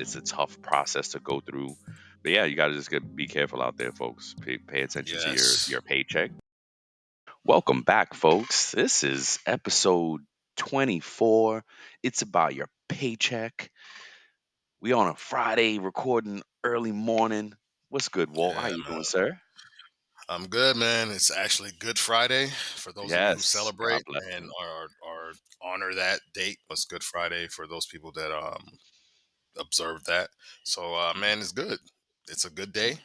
it's a tough process to go through. But yeah, you got to just be careful out there, folks. Pay attention to Yes. your paycheck. Welcome back, folks. This is episode 24. It's about your paycheck. We on a Friday recording early morning. What's good, Walt? How Yeah, you doing, man. sir? I'm good, man. It's actually Good Friday for those of you who Yes. God celebrate bless and you. are honor that date. It's Good Friday for those people that observe that. So man, it's good. It's a good day.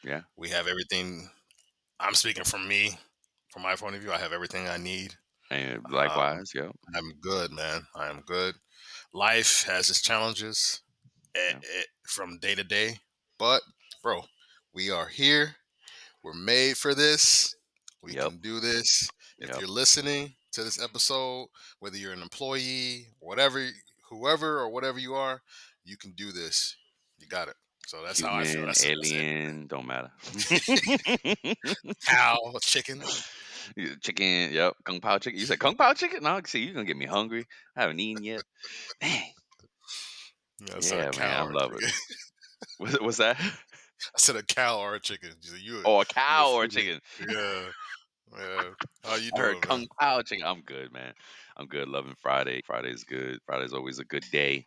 Yeah. We have everything. I'm speaking from my point of view. I have everything I need. And Um, likewise, yeah. I'm good, man. I am good. Life has its challenges Yeah. from day to day, but bro, we are here. We're made for this. We Yep. can do this. If Yep. you're listening to this episode, whether you're an employee, whatever, whoever or whatever you are, you can do this. You got it. So that's how I feel. Human, That's it. alien, don't matter. Cow, chicken. Yeah, chicken, yep. Kung Pao chicken. You said Kung Pao chicken? No, see, you're gonna get me hungry. I haven't eaten yet. Dang. Yeah, I said a Yeah, man, cow I'm or a loving chicken. it. What's that? I said a cow or a chicken. Oh, a You're a cow or a foodie. chicken. Yeah, yeah. How you I heard doing, man? Kung Pao chicken. I'm good, man. I'm good. Loving Friday. Friday's good. Friday's always a good day.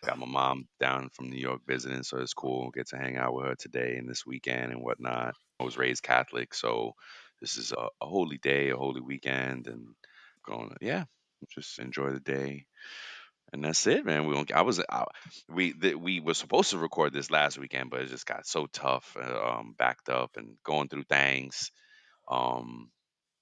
Got my mom down from New York visiting, so it's cool. Get to hang out with her today and this weekend and whatnot. I was raised Catholic, so this is a holy day, a holy weekend, and going to, yeah, just enjoy the day. And that's it, man. We were supposed to record this last weekend, but it just got so tough, backed up and going through things. Um,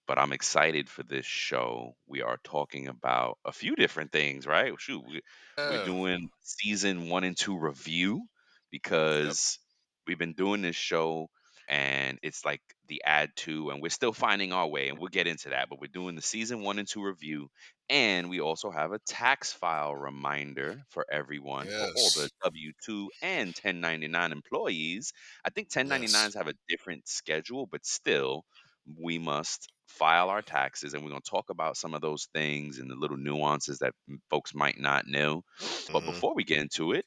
but I'm excited for this show. We are talking about a few different things, right? Shoot, we're Yeah. doing season 1 and 2 review Yep. because we've been doing this show and it's like the ad two, and we're still finding our way, and we'll get into that. But we're doing the season 1 and 2 review, and we also have a tax file reminder for everyone, for all the Yes. W2 and 1099 employees. I think Yes. 1099s have a different schedule, but still we must file our taxes, and we're going to talk about some of those things and the little nuances that folks might not know. But Hmm. before we get into it,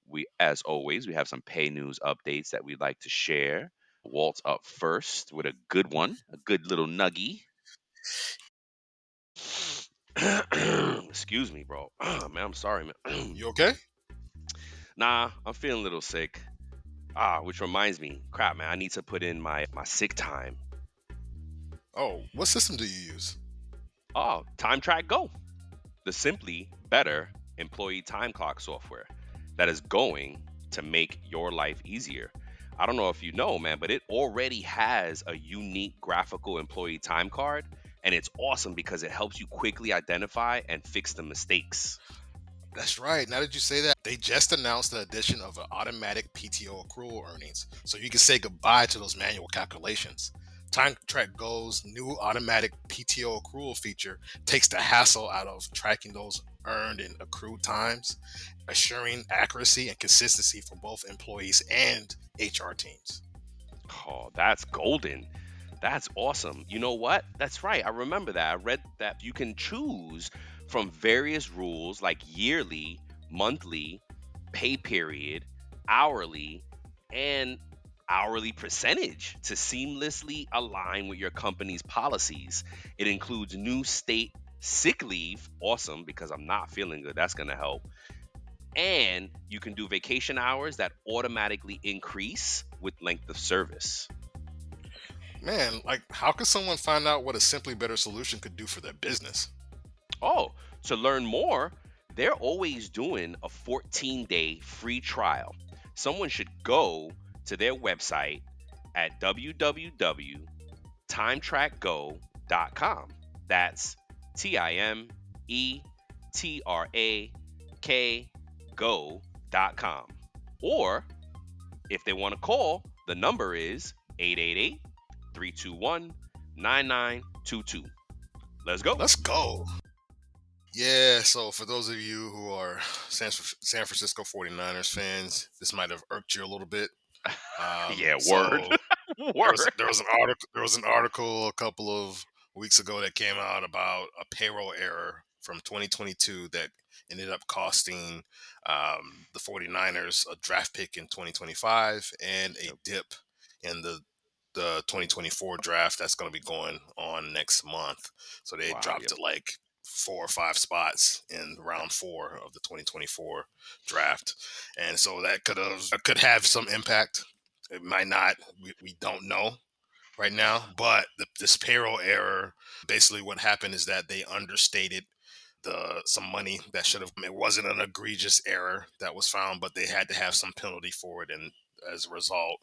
we, as always, we have some pay news updates that we'd like to share. Walt's up first with a good one, a good little nuggie. Excuse me, bro. Man, I'm sorry, man. You okay? Nah, I'm feeling a little sick. Which reminds me, crap, man, I need to put in my sick time. Oh, what system do you use? Oh, TrakGO, the simply better employee time clock software that is going to make your life easier. I don't know if you know, man, but it already has a unique graphical employee time card, and it's awesome because it helps you quickly identify and fix the mistakes. That's right. Now that you say that, they just announced the addition of an automatic PTO accrual earnings, so you can say goodbye to those manual calculations. Time Track Go's new automatic PTO accrual feature takes the hassle out of tracking those earned and accrued times, assuring accuracy and consistency for both employees and HR teams. Oh, that's golden. That's awesome. You know what? That's right. I remember that. I read that you can choose from various rules like yearly, monthly, pay period, hourly, and hourly percentage to seamlessly align with your company's policies. It includes new state sick leave. Awesome, because I'm not feeling good. That's going to help. And you can do vacation hours that automatically increase with length of service. Man, like, how could someone find out what a simply better solution could do for their business? Oh, to learn more, they're always doing a 14-day free trial. Someone should go to their website at www.timetrackgo.com. That's TIMETRAK go.com. Or if they want to call, the number is 888-321-9922. Let's go. Let's go. Yeah, so for those of you who are San Francisco 49ers fans, this might have irked you a little bit. Yeah, word. So Word. there was an article a couple of weeks ago that came out about a payroll error from 2022 that ended up costing the 49ers a draft pick in 2025 and a Yep. dip in the 2024 draft that's going to be going on next month. So they Wow. dropped Yep. it like 4 or 5 spots in Yep. round 4 of the 2024 draft, and so that could have some impact. It might not. We don't know right now, but this payroll error, basically what happened is that they understated the some money that should have. It wasn't an egregious error that was found, but they had to have some penalty for it, and as a result,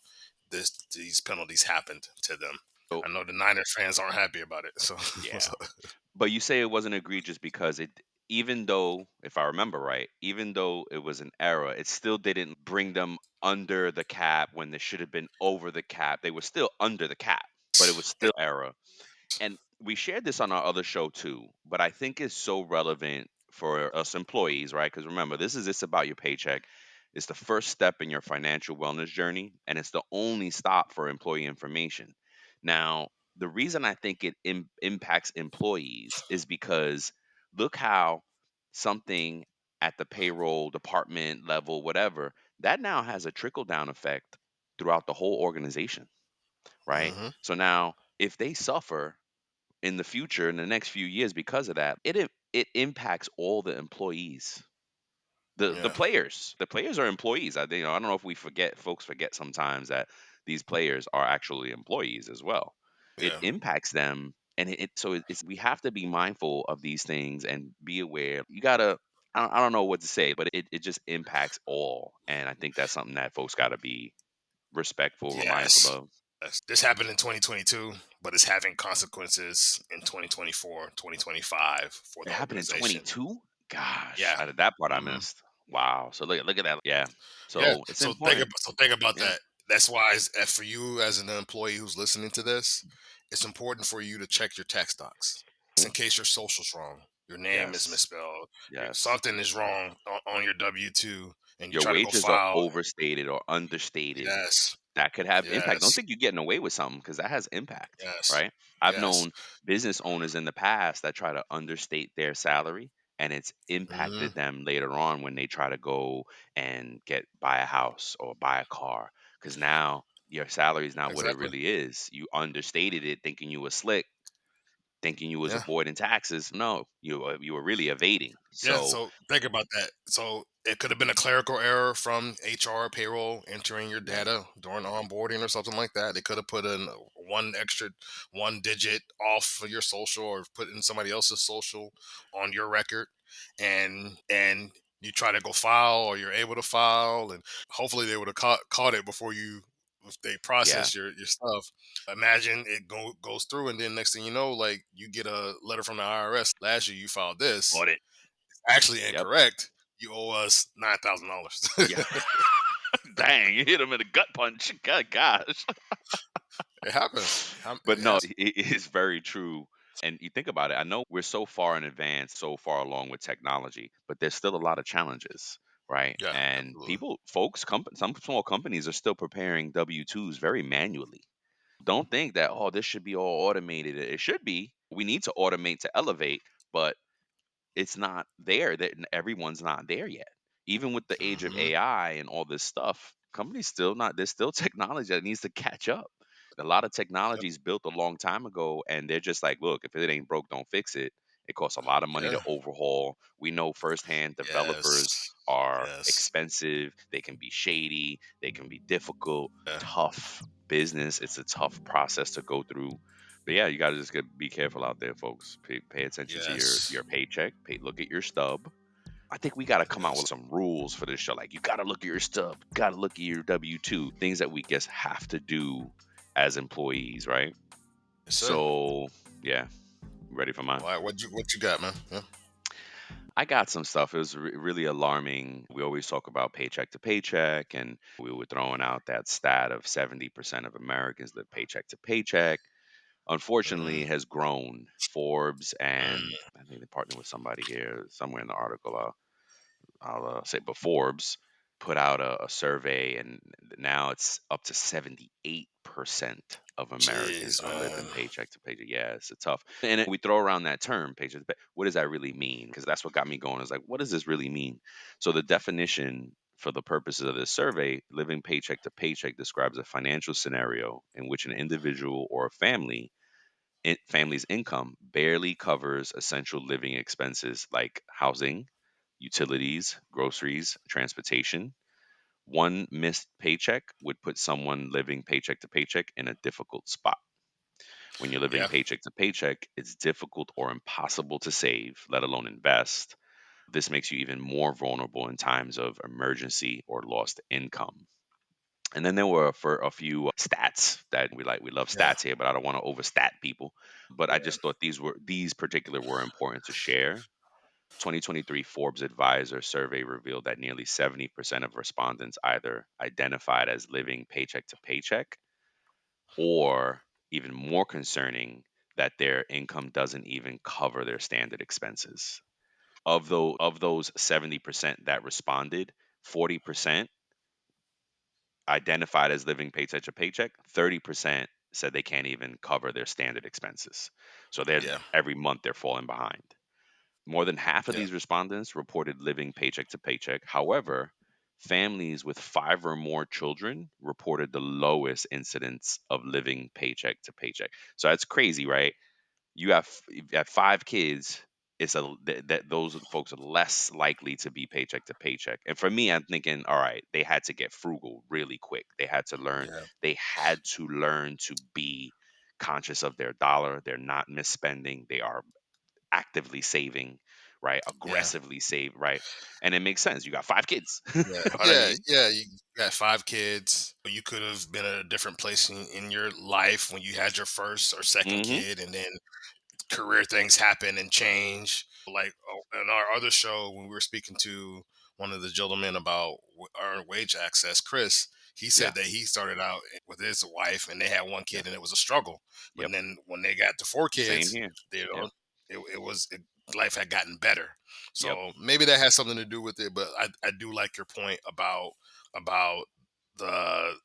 these penalties happened to them. So I know the Niners fans aren't happy about it. So what's yeah. up? But you say it wasn't egregious because even though, if I remember right, even though it was an error, it still didn't bring them under the cap when they should have been over the cap. They were still under the cap, but it was still error. And we shared this on our other show too, but I think it's so relevant for us employees, right? Because remember, this about your paycheck. It's the first step in your financial wellness journey, and it's the only stop for employee information. Now, the reason I think it impacts employees is because look how something at the payroll department level, whatever, that now has a trickle down effect throughout the whole organization, right? Hmm. So now, if they suffer in the future, in the next few years, because of that, it impacts all the employees, the Yeah, players. The players are employees. I don't know if folks forget sometimes that these players are actually employees as well. It yeah, impacts them, and it's we have to be mindful of these things and be aware. You gotta. I don't know what to say, but it just impacts all, and I think that's something that folks got to be respectful, or mindful yes. of. Yes. This happened in 2022, but it's having consequences in 2024, 2025 for It the happened in organization. 22? Gosh, Yeah. that part I Hmm. missed. Wow. So look at that. Yeah. Yeah. So it's So think important. about Yeah. that. That's why for you as an employee who's listening to this, it's important for you to check your tax docs. Just in case your social's wrong, your name is Yes. misspelled, Yes. something is wrong on your W-2, and you Your try to go wages are file. overstated or understated. Yes. That could have impact. Don't Yes. think you're getting away with something because that has impact, Yes. right? I've Yes. known business owners in the past that try to understate their salary, and it's Hmm. impacted them later on when they try to go and buy a house or buy a car, because now your salary is not what it Exactly. really is. You understated it thinking you were slick, thinking you was Yeah. avoiding taxes. No, you were really evading. Yeah, So so think about that. So it could have been a clerical error from HR payroll entering your yeah, data during onboarding or something like that. They could have put in one extra one digit off of your social or put in somebody else's social on your record, and you try to go file or you're able to file, and hopefully they would have caught it before you if they yeah, process your stuff. Imagine it goes through, and then next thing you know, like you get a letter from the IRS. Last year you filed this, audit. actually Yep. incorrect. You owe us $9,000. Yeah. Dang, you hit him in a gut punch. God, gosh. It happens. But It no, has. it is very true. And you think about it, I know we're so far in advance, so far along with technology, but there's still a lot of challenges, right? Yeah, And absolutely. some small companies are still preparing W-2s very manually. Don't think that, oh, this should be all automated. It should be. We need to automate to elevate, but it's not there. That everyone's not there yet. Even with the age of Hmm. AI and all this stuff, companies still not. There's still technology that needs to catch up. A lot of Yep. technology is built a long time ago, and they're just like, look, if it ain't broke, don't fix it. It costs a lot of money Yeah. to overhaul. We know firsthand developers Yes. are Yes. expensive. They can be shady. They can be difficult, Yeah. tough business. It's a tough process to go through. But yeah, you got to just be careful out there, folks. Pay attention to Yes. your paycheck. Look at your stub. I think we got to come out with Yes. some rules for this show. Like you got to look at your stub, got to look at your W-2, things that we just have to do as employees, right? Yes, sir. So yeah, ready for mine? All right. What you got, man? Yeah. I got some stuff. It was really alarming. We always talk about paycheck to paycheck, and we were throwing out that stat of 70% of Americans live paycheck to paycheck. Unfortunately, Mm, it has grown. Forbes and mm, I think they partnered with somebody here somewhere in the article. I'll say, but Forbes put out a survey, and now it's up to 78% of Americans Jeez, are living man. paycheck to paycheck. Yeah, it's a tough. And we throw around that term, paycheck to pay. What does that really mean? Because that's what got me going. Is like, what does this really mean? So the definition for the purposes of this survey, living paycheck to paycheck describes a financial scenario in which an individual or a family's income barely covers essential living expenses like housing, utilities, groceries, transportation. One missed paycheck would put someone living paycheck to paycheck in a difficult spot. When you're living Yeah, paycheck to paycheck, it's difficult or impossible to save, let alone invest. This makes you even more vulnerable in times of emergency or lost income. And then there were for a few stats that we like. We love yeah, stats here, but I don't want to overstat people. But I yeah, just thought these particular were important to share. 2023 Forbes Advisor survey revealed that nearly 70% of respondents either identified as living paycheck to paycheck, or even more concerning, that their income doesn't even cover their standard expenses. Of those 70% that responded, 40% identified as living paycheck to paycheck, 30% said they can't even cover their standard expenses. So they're yeah, every month they're falling behind. More than half of yeah, these respondents reported living paycheck to paycheck. However, families with five or more children reported the lowest incidence of living paycheck to paycheck. So that's crazy, right? If you have five kids, it's that those folks are less likely to be paycheck to paycheck. And for me, I'm thinking, all right, they had to get frugal really quick. yeah, They had to learn to be conscious of their dollar. They're not misspending. They are actively saving, right? yeah, Aggressively save, right? And it makes sense. You got five kids. You yeah, know what I yeah, mean? yeah. You got 5 kids. You could have been at a different place in your life when you had your first or second Hmm. kid, and then career things happen and change. Like, in our other show, when we were speaking to one of the gentlemen about earned wage access, Chris, he Yeah. said that he started out with his wife and they had one Yeah. kid and it was a struggle. But Yep. then when they got to four Same kids, here. you Yep. know, life had gotten better. Yep. So maybe that has something to do with it. But I do like your point about the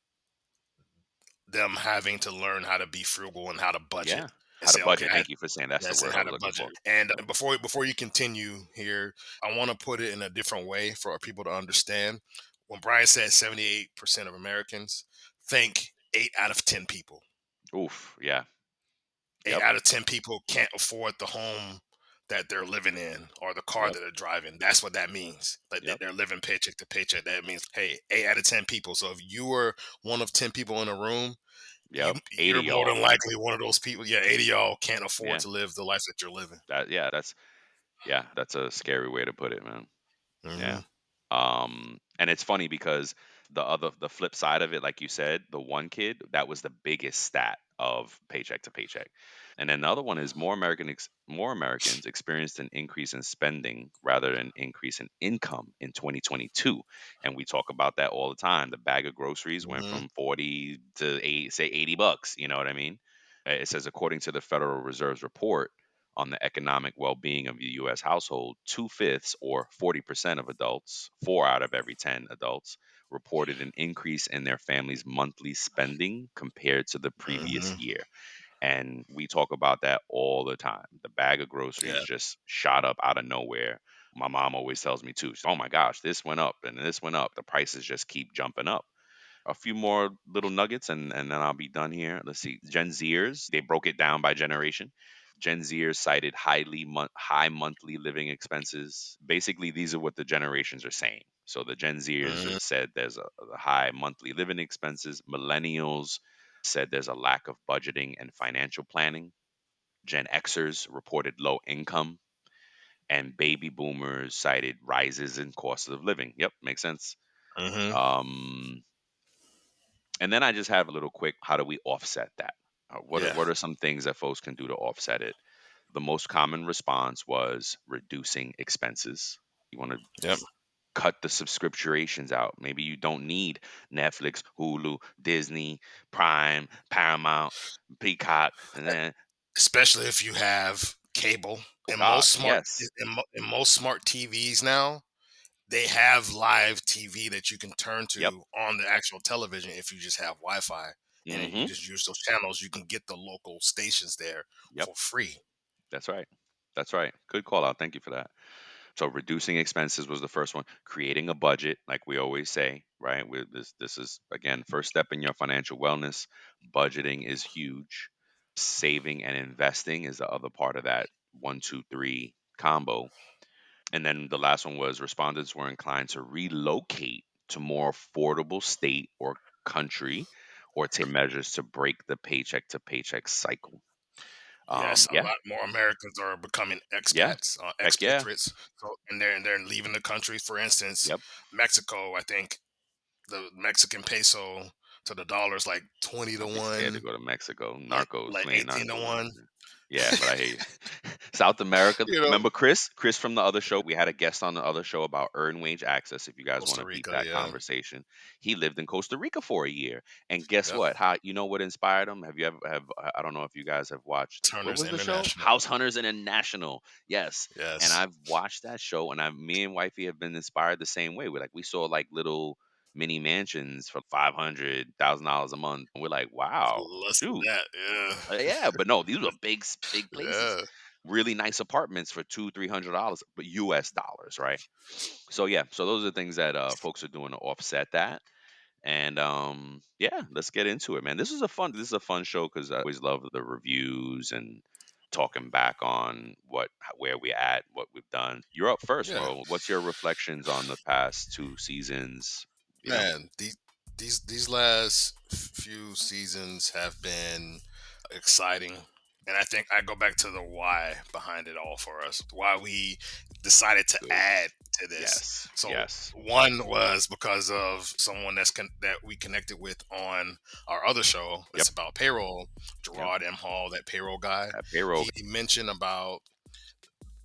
them having to learn how to be frugal and how to budget Yeah. and How to say, okay, budget. Thank you for saying that's the yes, and word I how was to looking budget. for. And before you continue here, I want to put it in a different way for our people to understand. When Brian said 78% of Americans, think 8 out of 10 people. Oof. Yeah. Eight Yep. out of 10 people can't afford the home that they're living in or the car Yep. that they're driving. That's what that means. Like Yep. they're living paycheck to paycheck. That means, hey, 8 out of 10 people. So if you were one of 10 people in a room, Yep. Eight you're of more than y'all. likely one of those people. Yeah, 80 of y'all can't afford Yeah. to live the life that you're living. Yeah, that's a scary way to put it, man. Hmm. Yeah. And it's funny because the flip side of it, like you said, the one kid, that was the biggest stat of paycheck to paycheck. And then the other one is more Americans experienced an increase in spending rather than increase in income in 2022. And we talk about that all the time. The bag of groceries went Hmm. from 40 to 8, say $80, you know what I mean? It says according to the Federal Reserve's report on the economic well being of the US household, two-fifths or 40% of adults, 4 out of every 10 adults, reported an increase in their family's monthly spending compared to the previous Hmm. year. And we talk about that all the time. The bag of groceries Yeah. just shot up out of nowhere. My mom always tells me too, oh my gosh, this went up and this went up. The prices just keep jumping up. A few more little nuggets, and then I'll be done here. Let's see. Gen Zers, they broke it down by generation. Gen Zers cited high monthly living expenses. Basically, these are what the generations are saying. So the Gen Zers Hmm. said there's a high monthly living expenses. Millennials said there's a lack of budgeting and financial planning. Gen Xers reported low income, and baby boomers cited rises in cost of living. Yep, makes sense. Hmm. Um, And then I just have a little quick, how do we offset that? Yeah. What are some things that folks can do to offset it? The most common response was reducing expenses. You want to Yep. cut the subscriptions out. Maybe you don't need Netflix, Hulu, Disney, Prime, Paramount, Peacock, and then, Especially if you have cable. oh And gosh, yes. most smart TVs now, they have live TV that you can turn Yep. to on the actual television if you just have Wi-Fi, and then you Hmm. just use those channels. You can get the local stations there Yep. for free. That's right. That's right. Good call out. Thank you for that. So reducing expenses was the first one. Creating a budget, like we always say, right? With this is again first step in your financial wellness. Budgeting is huge. Saving and investing is the other part of that 1, 2, 3 combo. And then the last one was respondents were inclined to relocate to more affordable state or country or take measures to break the paycheck to paycheck cycle. Yes, a Yeah, lot more Americans are becoming yeah, expats, heck yeah, expatriates. So, and they're leaving the country. For instance, yep. Mexico. I think the Mexican peso to the dollar is like 20 to Don't be scared to one, go to Mexico. like Narcos, like playing 18 to narcos. one. Yeah, but I hate South America. You know, Remember Chris? Chris from the other show. We had a guest on the other show about earned wage access. If you guys want Costa to peep Rica. that Yeah. conversation, he lived in Costa Rica for a year, and guess Yep. what? How you know what inspired him? Have you ever have? I don't know if you guys have watched. What Turner's was the show? International. House Hunters International. Yes, and Yes. I've watched that show, and me and wifey have been inspired the same way. We saw like little mini mansions for $500,000 a month, and we're like, wow, Less than shoot. that. Yeah. Yeah, but no, these are big places. Yeah. Really nice apartments for $200-300, but U.S. dollars, right? So yeah, so those are things that folks are doing to offset that. And yeah, let's get into it, man. This is a fun show because I always love the reviews and talking back on where we at, what we've done. You're up first, Yeah. bro. What's your reflections on the past 2 seasons? You know, Man, these last few seasons have been exciting. And I think I go back to the why behind it all for us. Why we decided to good. add to this. Yes, So yes, one was because of someone that we connected with on our other show. yep, It's about payroll. yep. Gerard M. Hall, that payroll guy. That payroll, He mentioned about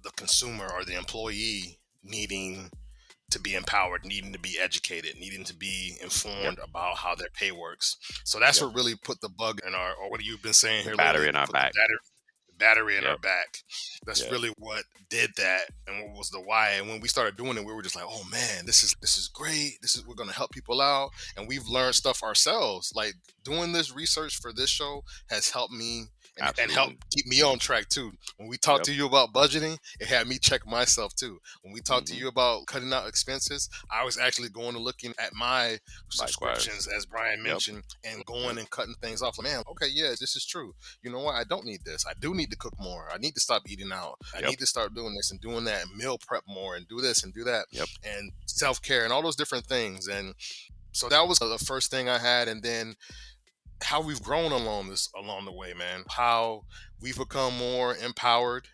the consumer or the employee needing to be empowered, needing to be educated, needing to be yep, informed about how their pay works. So that's yep. what really put the bug in our, or what you've been saying The here battery lately, in to our put the back. battery in our Yep, back. That's yep. really what did that, and what was the why. And when we started doing it, we were just like, oh man, this is great. We're going to help people out, and we've learned stuff ourselves. Like doing this research for this show has helped me and helped Absolutely. keep me on track too. When we talked Yep. to you about budgeting, it had me check myself too. When we talked to Hmm. you about cutting out expenses, I was actually going and looking at my Likewise. subscriptions, as Brian Yep. mentioned, and going Yep. and cutting things off. Like, man, okay, yeah, this is true. You know what? I don't need this. I do need to cook more. I need to stop eating out. I Yep. need to start doing this and doing that, and meal prep more, and do this and do that, Yep. and self care and all those different things. And so that was the first thing I had. And then how we've grown along the way, man. How we've become more empowered,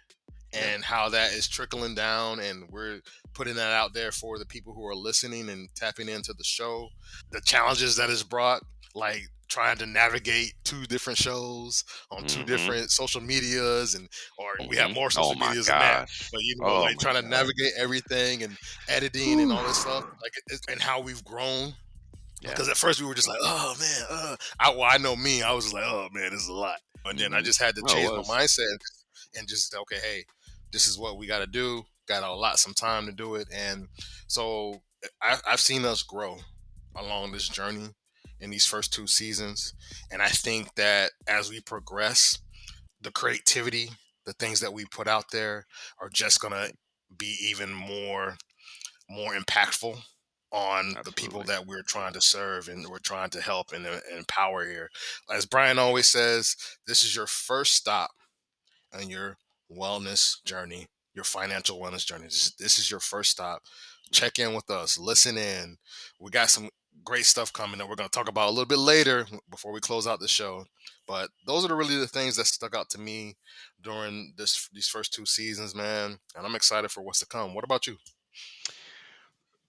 Yep. and how that is trickling down, and we're putting that out there for the people who are listening and tapping into the show. The challenges that is brought, like trying to navigate two different shows on two Hmm. different social medias, and or we have Hmm. more Oh social my medias than that, gosh. but Oh like my trying to god. navigate everything and editing and Whew. all this stuff, like and how we've grown. Yeah. Because at first we were just like, oh man, I know me, I was just like, oh man, this is a lot. And then I Hmm. just had to No, it change my was. mindset and just, okay, hey, this is what we got to do. Got to allot some time to do it. And so I've seen us grow along this journey in these first 2 seasons. And I think that as we progress, the creativity, the things that we put out there are just going to be even more impactful on the people Absolutely. that we're trying to serve and we're trying to help and empower here. As Brian always says, this is your first stop on your wellness journey, your financial wellness journey. This is your first stop. Yep. Check in with us, listen in. We got some great stuff coming that we're going to talk about a little bit later before we close out the show. But those are really the things that stuck out to me during these first 2 seasons, man. And I'm excited for what's to come. What about you?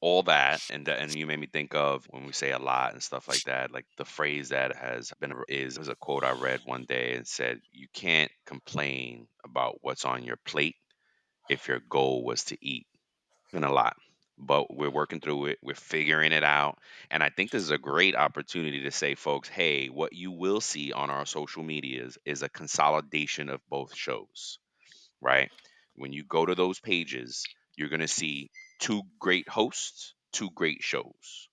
All that and you made me think of when we say a lot and stuff like that, like the phrase that has been is was a quote I read one day and said, you can't complain about what's on your plate if your goal was to eat. Been a lot, but we're working through it. We're figuring it out. And I think this is a great opportunity to say, folks, hey, what you will see on our social medias is a consolidation of both shows, right? When you go to those pages, you're going to see two great hosts. two great shows,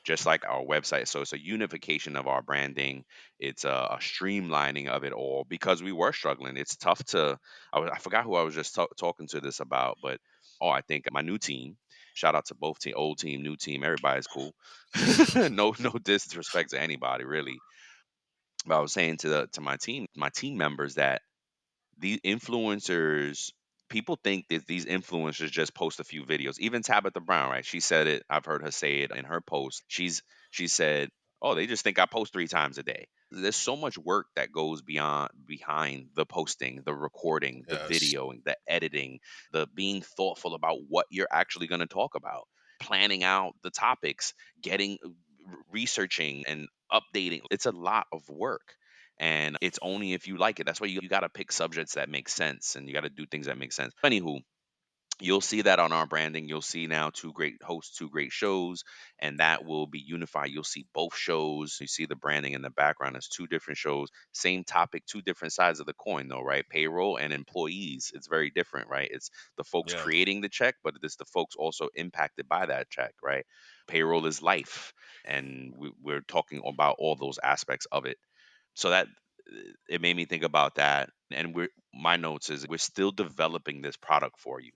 just like our website. So it's a unification of our branding. It's a streamlining of it all because we were struggling. It's tough to. I forgot who I was just talking to this about, but I think my new team. Shout out to both team, old team, new team. Everybody's cool. No disrespect to anybody really. But I was saying to my team members that the influencers, people think that these influencers just post a few videos. Even Tabitha Brown, right? She said it. I've heard her say it in her post. She said, "Oh, they just think I post 3 times a day." There's so much work that goes beyond behind the posting, the recording, the Yes. videoing, the editing, the being thoughtful about what you're actually going to talk about, planning out the topics, getting researching and updating. It's a lot of work, and it's only if you like it. That's why you got to pick subjects that make sense, and you got to do things that make sense. Anywho, you'll see that on our branding. You'll see now two great hosts, two great shows, and that will be unified. You'll see both shows. You see the branding in the background as two different shows, same topic, two different sides of the coin, though, right? Payroll and employees. It's very different, right? It's the folks Yeah. creating the check, but it's the folks also impacted by that check, right? Payroll is life, and we're talking about all those aspects of it. So that it made me think about that. And my notes is we're still developing this product for you,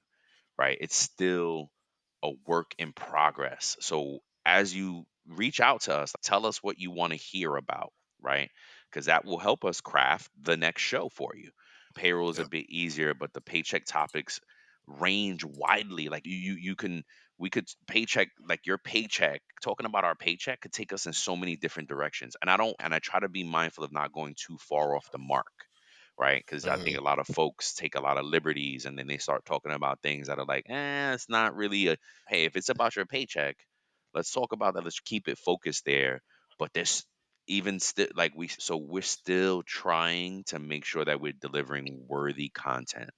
right? It's still a work in progress. So as you reach out to us, tell us what you want to hear about, right? Because that will help us craft the next show for you. Payroll is a Yep. bit easier, but the paycheck topics range widely. Like you can we could paycheck like your paycheck. Talking about our paycheck could take us in so many different directions. And I try to be mindful of not going too far off the mark, right? Because I think Hmm. a lot of folks take a lot of liberties and then they start talking about things that are like, it's not really a, hey, if it's about your paycheck, let's talk about that. Let's keep it focused there. But there's even still, like, we're still trying to make sure that we're delivering worthy content.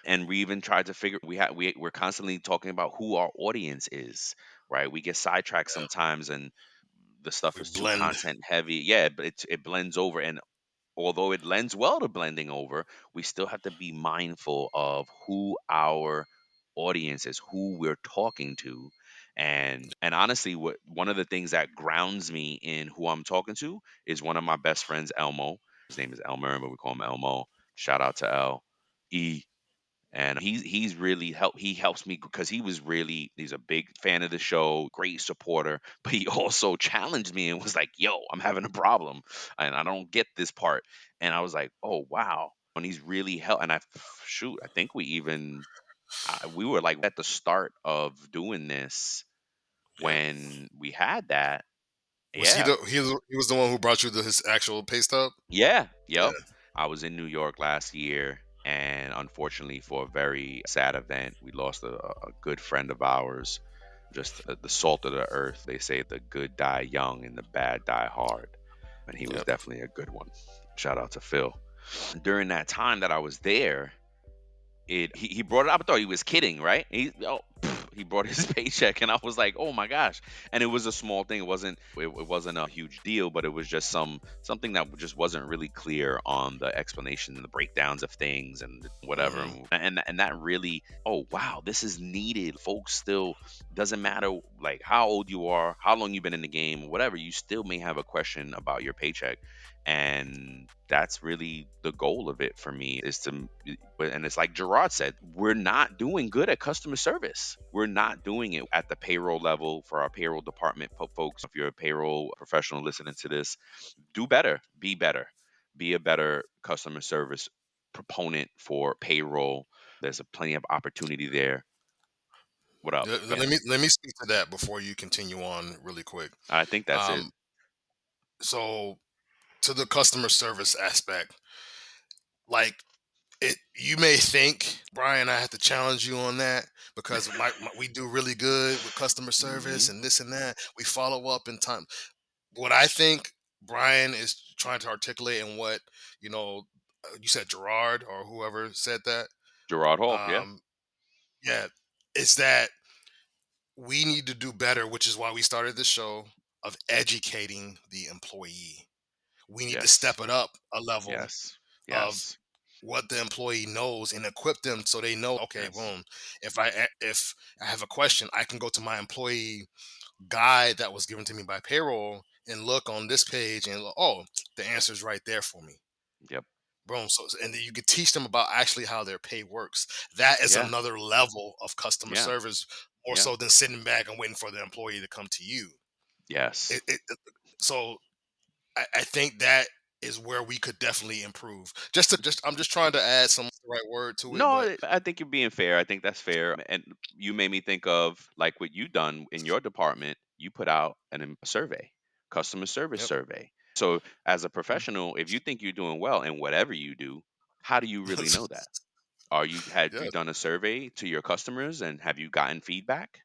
And we even tried to figure, we're constantly talking about who our audience is, right? We get sidetracked sometimes and the stuff We is too blend. content heavy. Yeah, but it blends over. And although it lends well to blending over, we still have to be mindful of who our audience is, who we're talking to. And honestly, what one of the things that grounds me in who I'm talking to is one of my best friends, Elmo. His name is Elmer, but we call him Elmo. Shout out to L E. And he's really he helps me because he's a big fan of the show, great supporter, but he also challenged me and was like, "Yo, I'm having a problem and I don't get this part." And I was like, "Oh, wow." And he's really helped. And I think we were like at the start of doing this Yeah. when we had that. Was he Yeah. the he was the one who brought you his actual pay stub? Yeah, Yeah. yep. I was in New York last year, and unfortunately, for a very sad event, we lost a good friend of ours. Just the salt of the earth. They say the good die young and the bad die hard. And he was Yep. definitely a good one. Shout out to Phil. During that time that I was there, he brought it up. I thought he was kidding, right? He brought his paycheck, and I was like, oh my gosh! And it was a small thing. It wasn't a huge deal, but it was just something that just wasn't really clear on the explanation and the breakdowns of things and whatever. Hmm. And that really, oh wow, this is needed. Folks still doesn't matter like how old you are, how long you've been in the game, whatever. You still may have a question about your paycheck, and that's really the goal of it for me is to, and it's like Gerard said, we're not doing good at customer service. We're not doing it at the payroll level for our payroll department folks. If you're a payroll professional listening to this, do better, be a better customer service proponent for payroll. There's a plenty of opportunity there. What up? Yeah, Let me speak to that before you continue on really quick. I think that's it. Um, so to the customer service aspect, like it, you may think, Brian, I have to challenge you on that because we do really good with customer service Hmm. and this and that. We follow up in time. What I think Brian is trying to articulate and what you know, you said Gerard or whoever said that. Gerard Hall, yeah, Um, yeah, is that we need to do better, which is why we started the show of educating the employee. We need to yes, step it up a level yes, of yes. what the employee knows and equip them so they know, okay, Yes. boom, if I have a question, I can go to my employee guide that was given to me by payroll and look on this page and oh, the answer's right there for me. Yep. Boom. So and then you could teach them about actually how their pay works. That is Yeah. another level of customer Yeah. service, more Yeah. so than sitting back and waiting for the employee to come to you. Yes. So I think that is where we could definitely improve. I'm just trying to add some the right word to it, No, but I think you're being fair. I think that's fair. And you made me think of like what you done in your department. You put out a survey, customer service yep. survey. So as a professional, if you think you're doing well in whatever you do, how do you really know that? Had you Yes. done a survey to your customers and have you gotten feedback?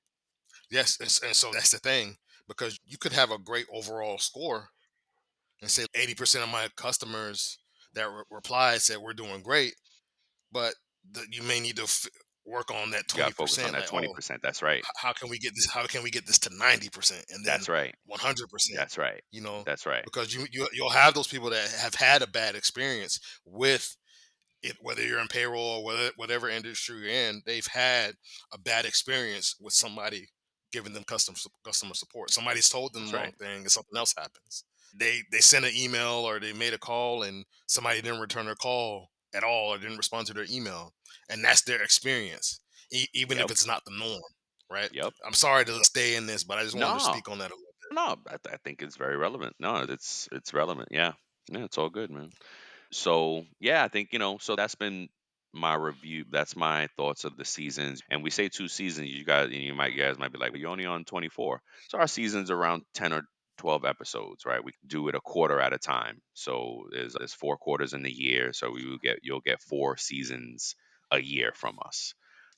Yes, and so that's the thing, because you could have a great overall score and say 80% of my customers that replied said we're doing great, but you may need to work on that You got to focus on 20%. that Like, oh, 20%. That's right. how can we get this? How can we get this to 90% and then That's right. 100%? That's right. You know, That's right. because you'll have those people that have had a bad experience with it, whether you're in payroll or whatever industry you're in, they've had a bad experience with somebody giving them customer support. Somebody's told them That's the wrong right. thing and something else happens. They sent an email or they made a call and somebody didn't return their call at all or didn't respond to their email, and that's their experience, even if Yep. it's not the norm, right? Yep. I'm sorry to stay in this, but I just wanted to No. speak on that a little No, I think it's very relevant. No, it's relevant. Yeah, yeah, it's all good, man. So yeah, I think so that's been my review. That's my thoughts of the seasons. And we say 2 seasons. You guys might be like, well, you're only on 24. So our seasons around 10 or 12 episodes, right? We do it a quarter at a time. So there's 4 quarters in the year. So you'll get 4 seasons a year from us.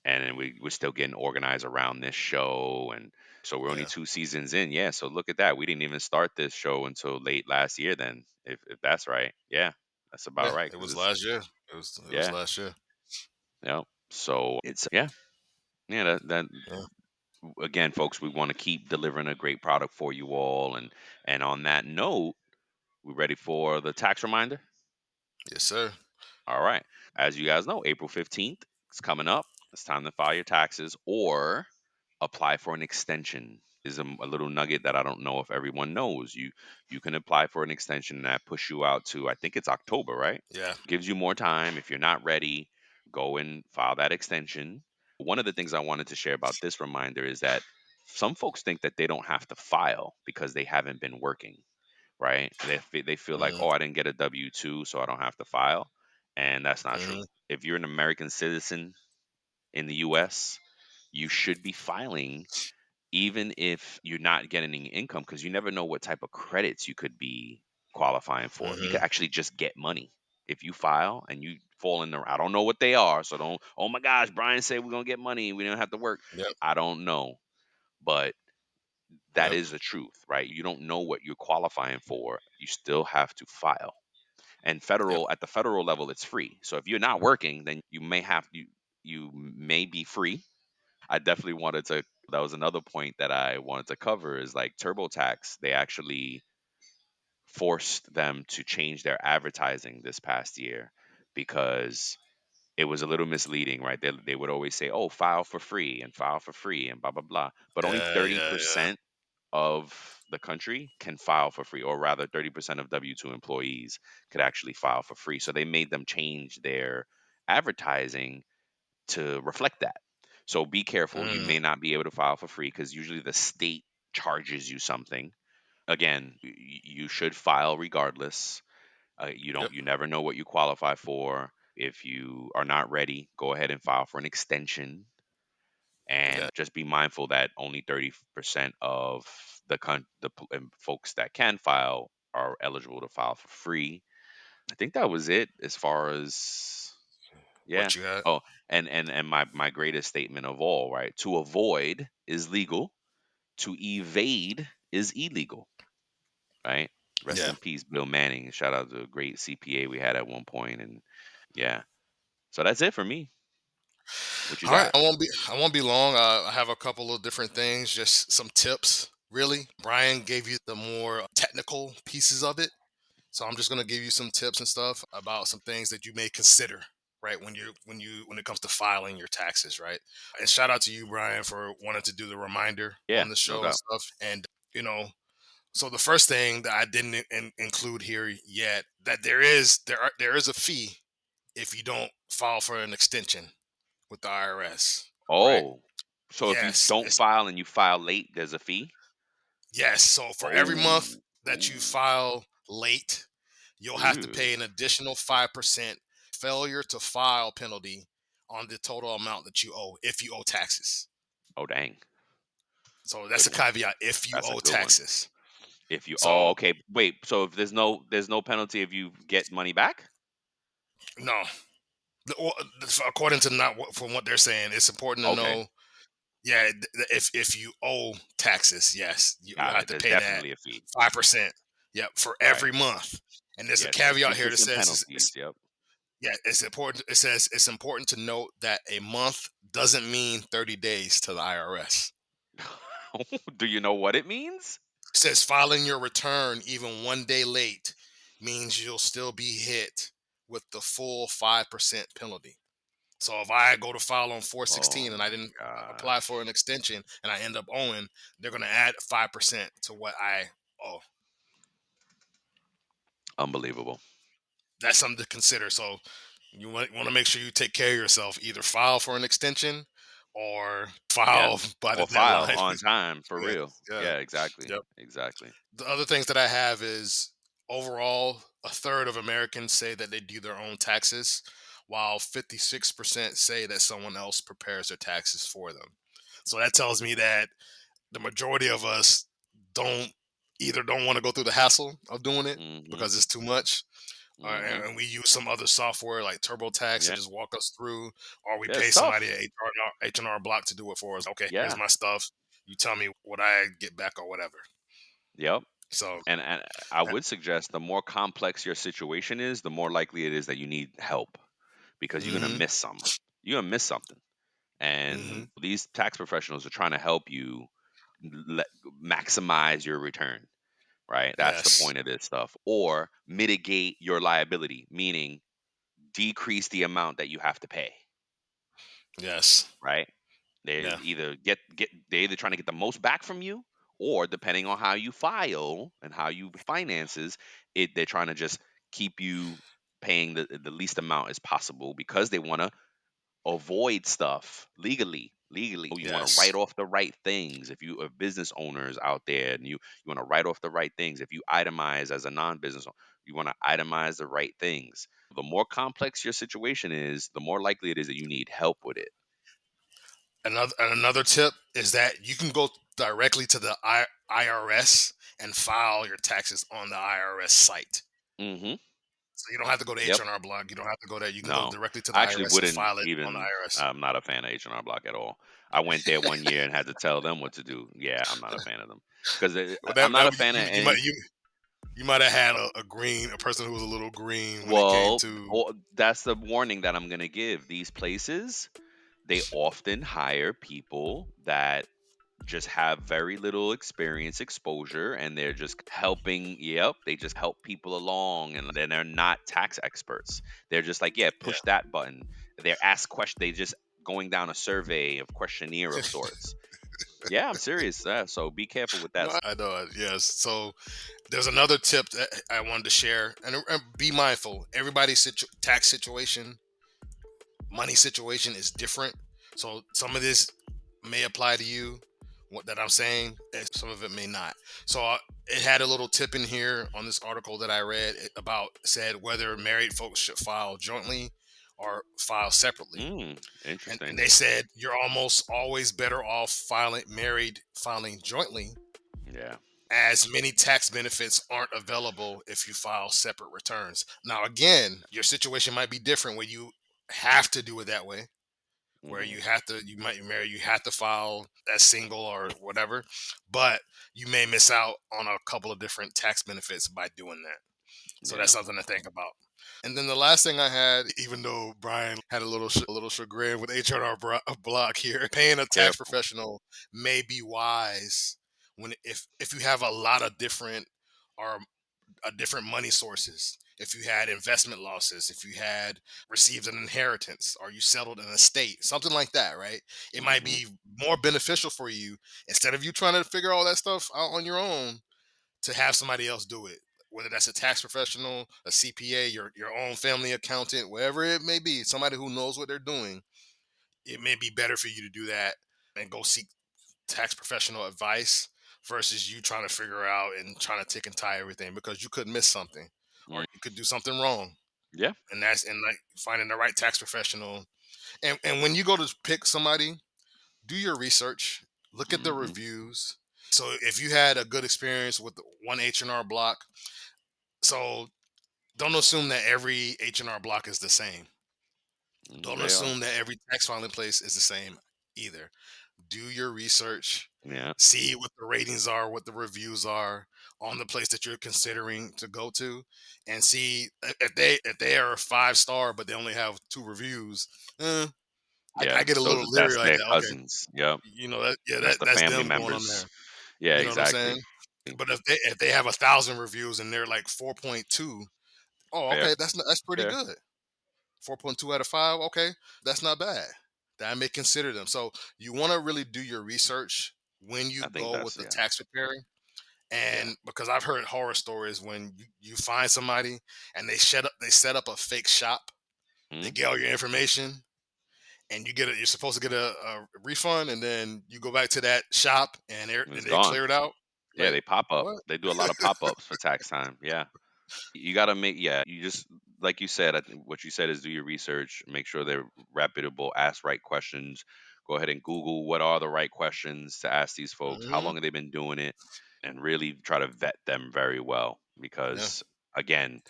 And then we're still getting organized around this show, and so we're bit. only Yeah, 2 seasons in. Yeah, so look at that. We didn't even start this show until late last year. Then, if that's right, yeah, that's about yeah. right. It Because was it's last year. It was yeah, last year. yeah. So it's yeah, yeah. That Yeah. again, folks, we want to keep delivering a great product for you all. And on that note, we ready for the tax reminder? Yes, sir. All right. As you guys know, April 15th is coming up. It's time to file your taxes or apply for an extension. Is a little nugget that I don't know if everyone knows. You can apply for an extension that push you out to, I think it's October, right? Yeah. Gives you more time. If you're not ready, go and file that extension. One of the things I wanted to share about this reminder is that some folks think that they don't have to file because they haven't been working, right? They feel like, Mm-hmm. oh, I didn't get a W-2, so I don't have to file, and that's not true. Mm-hmm. If you're an American citizen in the U.S., you should be filing even if you're not getting any income, because you never know what type of credits you could be qualifying for. You Mm-hmm. could actually just get money if you file and you fall in the. I don't know what they are, so don't. Oh my gosh, Brian said we're gonna get money. We don't have to work. Yep. I don't know, but that Yep. is the truth, right? You don't know what you're qualifying for. You still have to file. And Yep. federal at the federal level, it's free. So if you're not working, then you may be free. I definitely wanted to. That was another point that I wanted to cover is like TurboTax. They actually forced them to change their advertising this past year because it was a little misleading, right? They would always say, "Oh, file for free and file for free and blah blah blah," but only Yeah. thirty Yeah. Yeah. percent of the country can file for free, or rather, 30% of W-2 employees could actually file for free. So they made them change their advertising to reflect that. So be careful. You Mm. may not be able to file for free because usually the state charges you something. Again, you should file regardless. Yep. You never know what you qualify for. If you are not ready, go ahead and file for an extension, Yeah. and just be mindful that only 30% of folks that can file are eligible to file for free. I think that was it as far as yeah. What you got? Oh, and my greatest statement of all, right? To avoid is legal, to evade is illegal, right? Rest Yeah. in peace, Bill Manning. Shout out to a great CPA we had at one point, and yeah. So that's it for me. What you All right. got? I won't be long. I have a couple of different things, just some tips. Really, Brian gave you the more technical pieces of it. So I'm just gonna give you some tips and stuff about some things that you may consider, right, when it comes to filing your taxes, right? And shout out to you, Brian, for wanting to do the reminder Yeah, on the no show and doubt. stuff. And you know, so the first thing that I didn't include here yet, that there is a fee if you don't file for an extension with the IRS, right? Oh, so if you Yes, don't file and you file late, there's a fee? yes. So for every month Oh, that you ooh, file late, you'll have to ooh. pay an additional 5% failure to file penalty on the total amount that you owe if you owe taxes. Oh, dang. So that's Good a one. caveat if you That's a owe good one. taxes. If you oh, So okay. Wait, so if there's no penalty if you get money back? no, according to not from what they're saying, it's important to Okay, know. Yeah, if you owe taxes, yes, you got have it. to There's pay that definitely a fee. 5%. Yep, for Right. every month. And there's a Yeah, there's caveat here that interest and says penalties. Yep. yeah, it's important. It says it's important to note that a month doesn't mean 30 days to the IRS. Do you know what it means? It says filing your return even 1 day late means you'll still be hit with the full 5% penalty. So if I go to file on Oh 4/16 and I my didn't apply gosh. for an extension and I end up owing, they're going to add 5% to what I owe. Unbelievable. That's something to consider. So you want to make sure you take care of yourself. Either file for an extension or Yeah. file by the Or file deadline. on time for Yeah, real. yeah, Yeah, exactly. yep. Exactly. The other things that I have is overall, a third of Americans say that they do their own taxes, while 56% say that someone else prepares their taxes for them. So that tells me that the majority of us don't don't want to go through the hassle of doing it Mhm. because it's too much, Mhm. and we use some other software like TurboTax to Yeah. just walk us through, or we Yeah, pay it's somebody tough. at H&R Block to do it for us. Okay, here's Yeah. my stuff. You tell me what I get back or whatever. Yep. So, And I would suggest the more complex your situation is, the more likely it is that you need help because you're gonna mm-hmm, miss some. You're gonna miss something. mm-hmm, And these tax professionals are trying to help you le- maximize your return, right? That's the yes, point of this stuff. Or mitigate your liability, meaning decrease the amount that you have to pay, yes, right? They yeah, either get they either trying to get the most back from you, or depending on how you file and how you finances, they're trying to just keep you paying the least amount as possible because they want to avoid stuff legally. You want to yes, write off the right things. If you are business owners out there and you want to write off the right things, if you itemize as a non-business owner, you want to itemize the right things. The more complex your situation is, the more likely it is that you need help with it. Another tip is that you can go directly to the IRS and file your taxes on the IRS site. Hmm. So you don't have to go to Yep. H&R Block. You don't have to go there. You can go No, directly to the I actually IRS and wouldn't file it on the even. IRS. I'm not a fan of H&R Block at all. I went there one year and had to tell them what to do. Yeah, I'm not a fan of them because Well, I'm not a that fan of you might any. you might have had a person who was a little green when it came Well, to that's the warning that I'm gonna give. These places, they often hire people that just have very little experience exposure and they're just helping, yep, they just help people along, and then they're not tax experts. They're just like, yeah, yeah. push that button. They're asked question, they just going down a survey of questionnaire of sorts. Yeah, I'm serious. So be careful with that No, I know. Yes. So there's another tip that I wanted to share, and be mindful. Everybody's tax situation, money situation is different. So some of this may apply to you. What that I'm saying, and some of it may not. So it had a little tip in here on this article that I read about said whether married folks should file jointly or file separately. And Interesting. they said you're almost always better off filing jointly, Yeah. as many tax benefits aren't available if you file separate returns. Now, again, your situation might be different where you have to do it that way, where Hmm. you might be married, you have to file as single or whatever, but you may miss out on a couple of different tax benefits by doing that. So that's Yeah. something to think about. And then the last thing I had, even though Brian had a little chagrin with H&R Block here, paying a tax Careful. professional may be wise if you have a lot of different or different money sources, if you had investment losses, if you had received an inheritance, or you settled an estate, something like that, right? It might Hmm. be more beneficial for you, instead of you trying to figure all that stuff out on your own, to have somebody else do it. Whether that's a tax professional, a CPA, your own family accountant, whatever it may be, somebody who knows what they're doing, it may be better for you to do that and go seek tax professional advice versus you trying to figure out and trying to tick and tie everything, because you could miss something or Mm. you could do something wrong. Yeah. And that's, and like, finding the right tax professional. And when you go to pick somebody, do your research, look at the Hmm. reviews. So if you had a good experience with the one H&R Block, so don't assume that every H&R Block is the same. Don't They are. assume that every tax filing place is the same either. Do your research, Yeah. see what the ratings are, what the reviews are on the place that you're considering to go to, and see if they are 5 star but they only have 2 reviews. eh, Yeah. I get a Those little are leery that's like their that. Okay, cousins. Yep. that, yeah, That's the that's family them going on members. there. Yeah. You know what I'm Exactly. saying? But if they have 1,000 reviews and they're like 4.2, oh, Fair. okay, that's pretty Fair. good. 4.2 out of 5. Okay, that's not bad. That I may consider them. So you want to really do your research when you I think go with that's the yeah. tax preparing. Yeah. And because I've heard horror stories when you find somebody and they set up a fake shop, they Mhm. get all your information, and you're supposed to get a refund, and then you go back to that shop and And it's they gone. clear it out. Yeah, Like, they pop up. what? They do a lot of pop-ups for tax time. Yeah. You gotta make yeah, you just like you said, I think what you said is do your research, make sure they're reputable, ask right questions. Go ahead and Google what are the right questions to ask these folks, how Hmm. long have they been doing it, and really try to vet them very well. Yeah. Because again,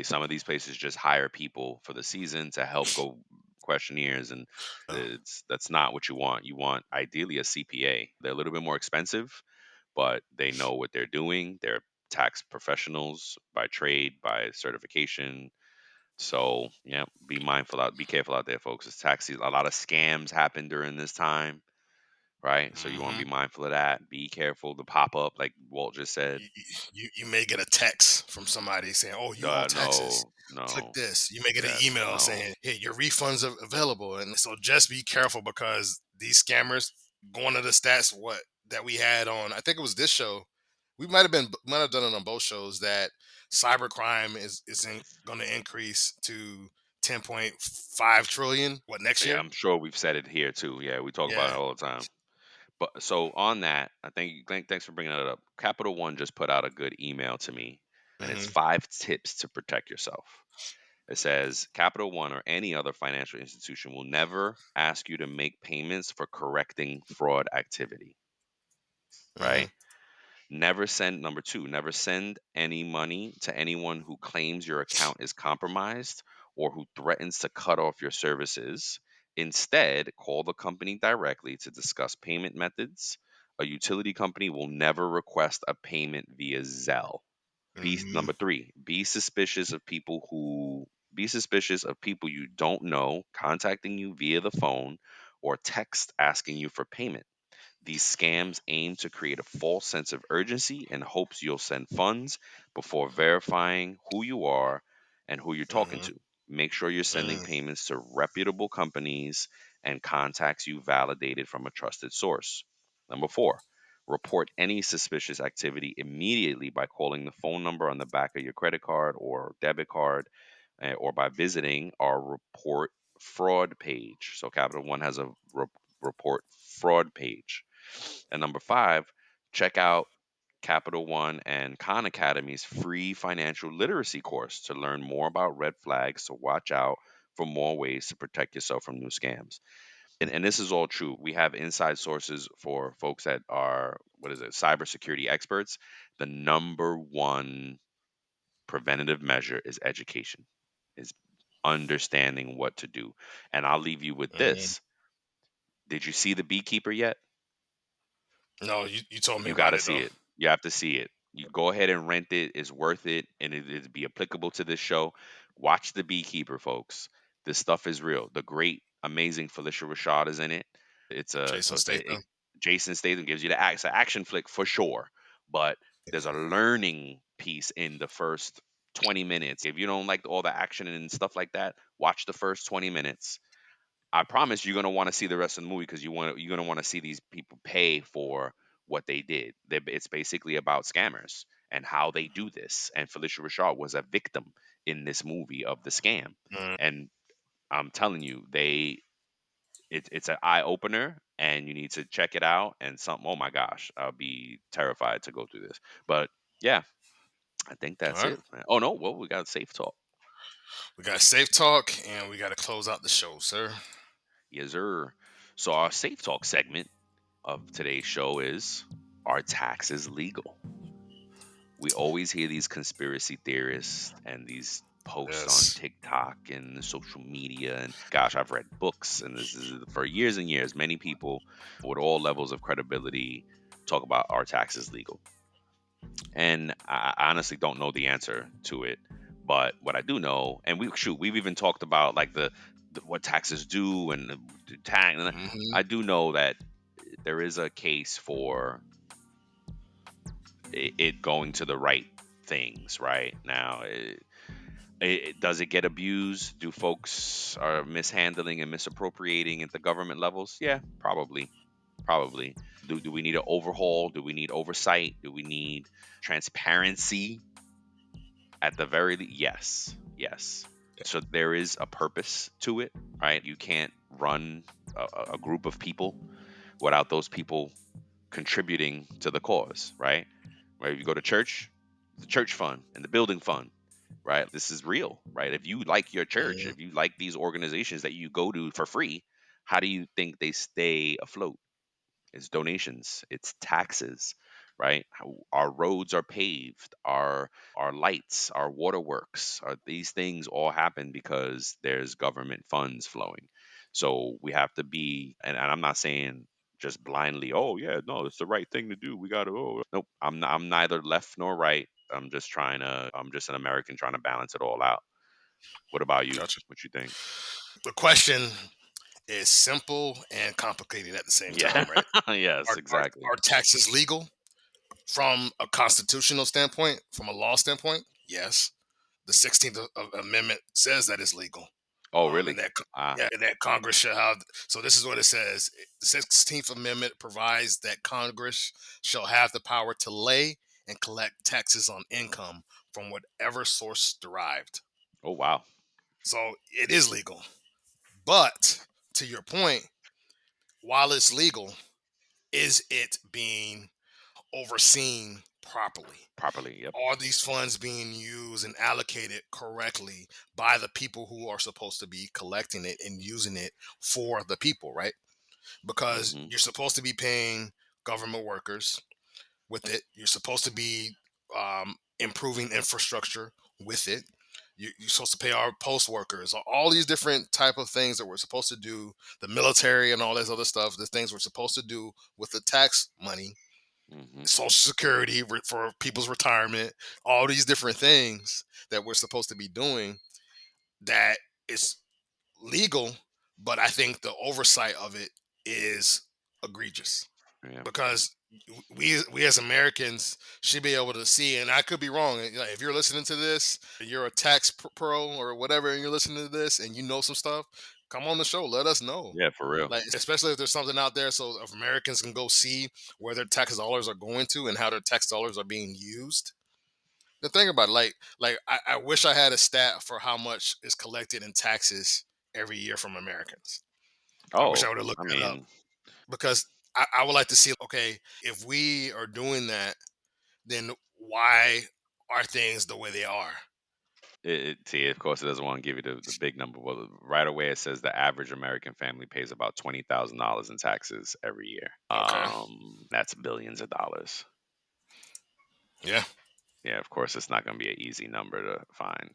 some of these places just hire people for the season to help go questionnaires, and Yeah. that's not what you want. You want ideally a CPA. They're a little bit more expensive, but they know what they're doing. They're tax professionals by trade, by certification. So yeah, be careful out there, folks. It's tax season. A lot of scams happen during this time, right? So you want to Hmm. be mindful of that. Be careful. The pop up, like Walt just said. You may get a text from somebody saying, "Oh, you owe taxes. No, Click no, this." You may get an that's email no. saying, "Hey, your refunds are available." And so just be careful, because these scammers, going to the stats what that we had on, I think it was this show. We might have done it on both shows, that cybercrime is going to increase to 10.5 trillion. What, next Yeah, year? I'm sure we've said it here too. Yeah, we talk about Yeah. it all the time. But so on that, I think thanks for bringing that up. Capital One just put out a good email to me, and it's Hmm. 5 tips to protect yourself. It says Capital One or any other financial institution will never ask you to make payments for correcting fraud activity, Hmm. right? Never send, number two, never send any money to anyone who claims your account is compromised or who threatens to cut off your services. Instead, call the company directly to discuss payment methods. A utility company will never request a payment via Zelle. Hmm. Number three, be suspicious of people you don't know contacting you via the phone or text asking you for payment. These scams aim to create a false sense of urgency in hopes you'll send funds before verifying who you are and who you're talking Hmm. to. Make sure you're sending Hmm. payments to reputable companies and contacts you validated from a trusted source. Number four, report any suspicious activity immediately by calling the phone number on the back of your credit card or debit card, or by visiting our report fraud page. So Capital One has a report fraud page. And number five, check out Capital One and Khan Academy's free financial literacy course to learn more about red flags to watch out for more ways to protect yourself from new scams. And this is all true. We have inside sources for folks that are, what is it, cybersecurity experts. The number one preventative measure is education, is understanding what to do. And I'll leave you with Hmm. this. Did you see the beekeeper yet? No, you told me You about gotta it see though. it. You have to see it. You go ahead and rent it. It's worth it, and it'd be applicable to this show. Watch The Beekeeper, folks. This stuff is real. The great, amazing Felicia Rashad is in it. It's a Jason so it's a, Statham. Jason Statham gives you the act. It's an action flick for sure, but There's a learning piece in the first 20 minutes. If you don't like all the action and stuff like that, watch the first 20 minutes. I promise you're gonna want to see the rest of the movie because you're gonna want to see these people pay for what they did. It's basically about scammers and how they do this. And Felicia Rashad was a victim in this movie of the scam. Mm, And I'm telling you, it's an eye opener, and you need to check it out. And something, oh my gosh, I'll be terrified to go through this. But yeah, I think all that's right. it, man. Oh no, well we got safe talk. We got safe talk, and we got to close out the show, sir. Yes, sir. So our safe talk segment of today's show is: are taxes legal? We always hear these conspiracy theorists and these posts on Yes. TikTok and social media. And gosh, I've read books, and this is for years and years. Many people with all levels of credibility talk about, are taxes legal? And I honestly don't know the answer to it. But what I do know, and we've even talked about like the what taxes do and the tax. And Hmm. I do know that there is a case for it going to the right things. Right now, does it get abused? Do folks are mishandling and misappropriating at the government levels? Yeah, probably. Probably. Do we need an overhaul? Do we need oversight? Do we need transparency? At the yes, yes. So there is a purpose to it, right? You can't run a group of people without those people contributing to the cause, right? Right? If you go to church, the church fund and the building fund, right? This is real, right? If you like your church, Hmm. if you like these organizations that you go to for free, how do you think they stay afloat? It's donations, it's taxes, right? Our roads are paved, our lights, our waterworks, these things all happen because there's government funds flowing. So we have to be, and I'm not saying just blindly, oh yeah, no, it's the right thing to do. We got to, oh nope. I'm neither left nor right. I'm just an American trying to balance it all out. What about you? Gotcha. What you think? The question is simple and complicated at the same Yeah. time, right? Yes, exactly. Are taxes legal from a constitutional standpoint, from a law standpoint? Yes. The 16th Amendment says that it's legal. Oh And really? that Ah. yeah, and that Congress shall have. So this is what it says: the 16th Amendment provides that Congress shall have the power to lay and collect taxes on income from whatever source derived. Oh wow. So it is legal. But to your point, while it's legal, is it being overseen properly? Properly. Yep. Are these funds being used and allocated correctly by the people who are supposed to be collecting it and using it for the people, right? Because Mhm. you're supposed to be paying government workers with it. You're supposed to be improving infrastructure with it. You're supposed to pay our post workers, all these different type of things that we're supposed to do, the military and all this other stuff, the things we're supposed to do with the tax money, Mhm. social security for people's retirement, all these different things that we're supposed to be doing that is legal, but I think the oversight of it is egregious Yeah. because we as Americans should be able to see, and I could be wrong. Like, if you're listening to this, you're a tax pro or whatever, and you're listening to this, and you know some stuff, come on the show. Let us know. Yeah, for real. Like, especially if there's something out there, so if Americans can go see where their tax dollars are going to and how their tax dollars are being used. The thing about it, I wish I had a stat for how much is collected in taxes every year from Americans. I wish Oh, I would have looked I that up mean, because I would like to see, okay, if we are doing that, then why are things the way they are? see, of course, it doesn't want to give you the big number. Well, right away, it says the average American family pays about $20,000 in taxes every year. Okay. That's billions of dollars. Yeah. Yeah, of course, it's not going to be an easy number to find.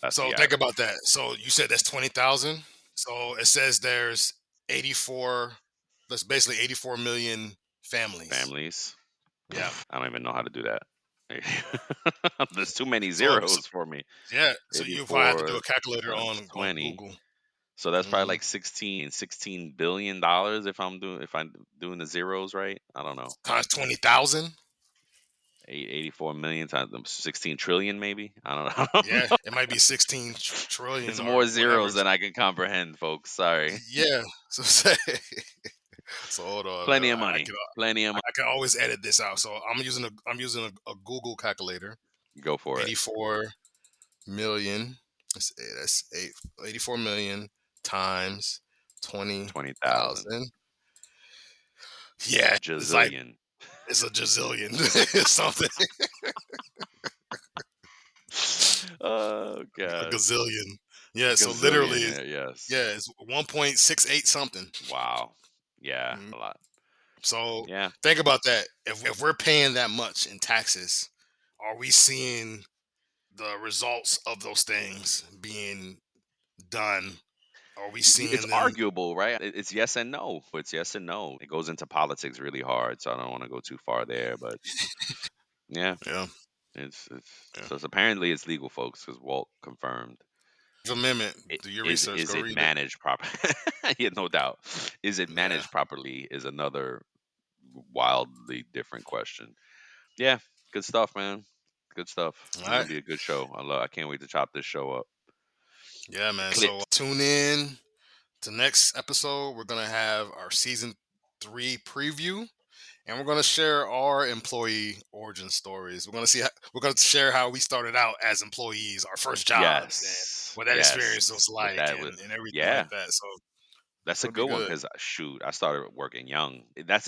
That's So the think about average. that. So you said that's 20,000. So it says there's 84, that's basically 84 million families. Families, Yeah. I don't even know how to do that. There's too many So zeros for me. yeah. So you probably have to do 84 a calculator times on 20. Google. So that's probably Hmm. like $16 billion if I'm doing the zeros right. I don't know. Times 20,000. 84 million times 16 trillion, maybe. I don't know. I don't Yeah, know. it might be 16 It's trillion or more whatever. zeros than I can comprehend, folks. Sorry. Yeah. So say, so hold on, man. Plenty of I money. can Plenty of money. I can always edit this out. So I'm using a Google calculator. Go for it. 84 million. That's 84 million times $20,000. 20,000. Yeah, it's like Jazillion. it's a jazillion. It's something. Oh A god. gazillion. Yeah, so literally, Gazillion. Yeah, yes. yeah, it's 1.68 something. Wow. Yeah, Mhm. a lot. So Yeah. think about that. If we're paying that much in taxes, are we seeing the results of those things being done? Are we It's seeing them? arguable, right? It's yes and no. It's yes and no. It goes into politics really hard, so I don't want to go too far there. But yeah, Yeah, it's yeah. so it's, apparently it's legal, folks, because Walt confirmed. Amendment. It, Do your is research. is Go it read it. managed proper? Yeah, no doubt. Is it Yeah. managed properly? Is another wildly different question. Yeah, good stuff, man. Good stuff. All It's gonna right. be a good show. I can't wait to chop this show up. Yeah, The man. So clips. tune in to next episode. We're gonna have our season 3 preview, and we're gonna share our employee origin stories. We're gonna share how we started out as employees, our first jobs, and Yes. what that Yes. experience was With like, that with and everything yeah. like that. So it's That's a gonna be good one good. because shoot, I started working young.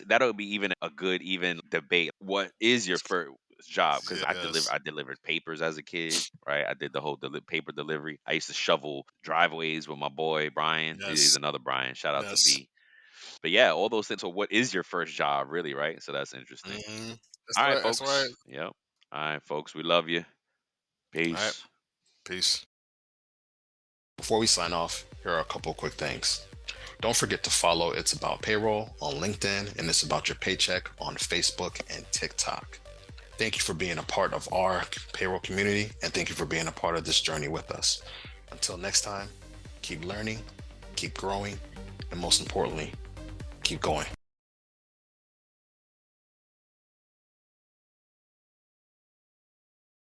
That'll be even a good even debate. What is your first job? Because Yes. I delivered papers as a kid, right? I did the whole paper delivery. I used to shovel driveways with my boy Brian. He's Yes. another Brian. Shout out to Yes. B. But yeah, all those things. So what is your first job, really, right? So that's interesting. Hmm. That's All right, right. That's right. folks. Yep. All right, folks. We love you. All right. Peace. Peace. Before we sign off, here are a couple quick things. Don't forget to follow It's About Payroll on LinkedIn and It's About Your Paycheck on Facebook and TikTok. Thank you for being a part of our payroll community, and thank you for being a part of this journey with us. Until next time, keep learning, keep growing, and most importantly, keep going.